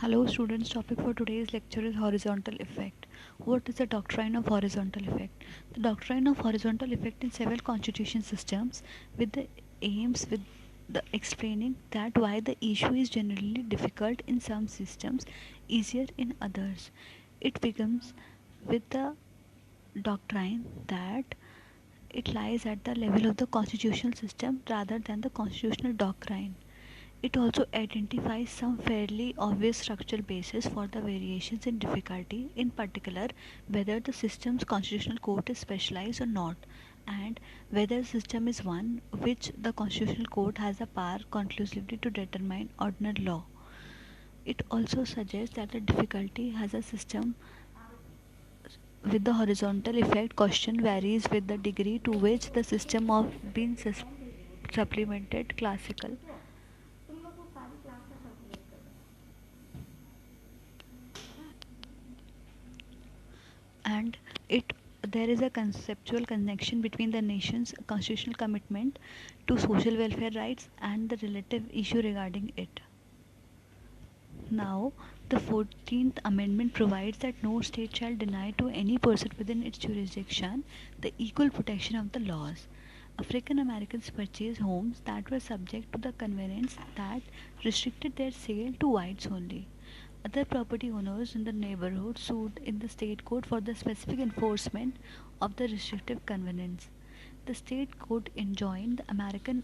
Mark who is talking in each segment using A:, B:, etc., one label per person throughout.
A: Hello students, topic for today's lecture is horizontal effect. What is the doctrine of horizontal effect? The doctrine of horizontal effect in several constitution systems with the aims with the explaining that why the issue is generally difficult in some systems, easier in others. It begins with the doctrine that it lies at the level of the constitutional system rather than the constitutional doctrine. It also identifies some fairly obvious structural basis for the variations in difficulty, in particular whether the system's constitutional court is specialized or not, and whether the system is one which the constitutional court has the power conclusively to determine ordinary law. It also suggests that the difficulty has a system with the horizontal effect question varies with the degree to which the system of being supplemented classical and it there is a conceptual connection between the nation's constitutional commitment to social welfare rights and the relative issue regarding it. Now, the 14th Amendment provides that no state shall deny to any person within its jurisdiction the equal protection of the laws. African Americans purchased homes that were subject to the covenants that restricted their sale to whites only. Other property owners in the neighborhood sued in the state court for the specific enforcement of the restrictive covenants. The state court enjoined the American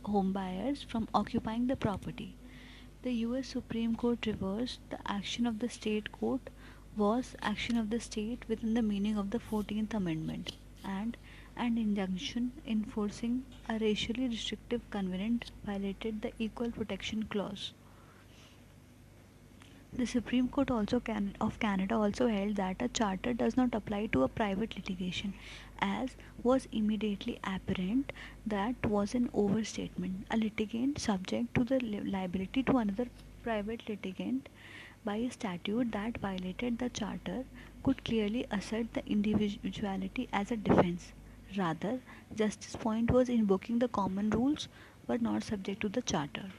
A: homebuyers from occupying the property. The US Supreme Court reversed the action of the state court was action of the state within the meaning of the 14th Amendment, and an injunction enforcing a racially restrictive covenant violated the Equal Protection Clause. The Supreme Court of Canada also held that a charter does not apply to a private litigation, as was immediately apparent that was an overstatement. A litigant subject to the liability to another private litigant by a statute that violated the charter could clearly assert the individuality as a defense. Rather, Justice Point was invoking the common rules were not subject to the charter.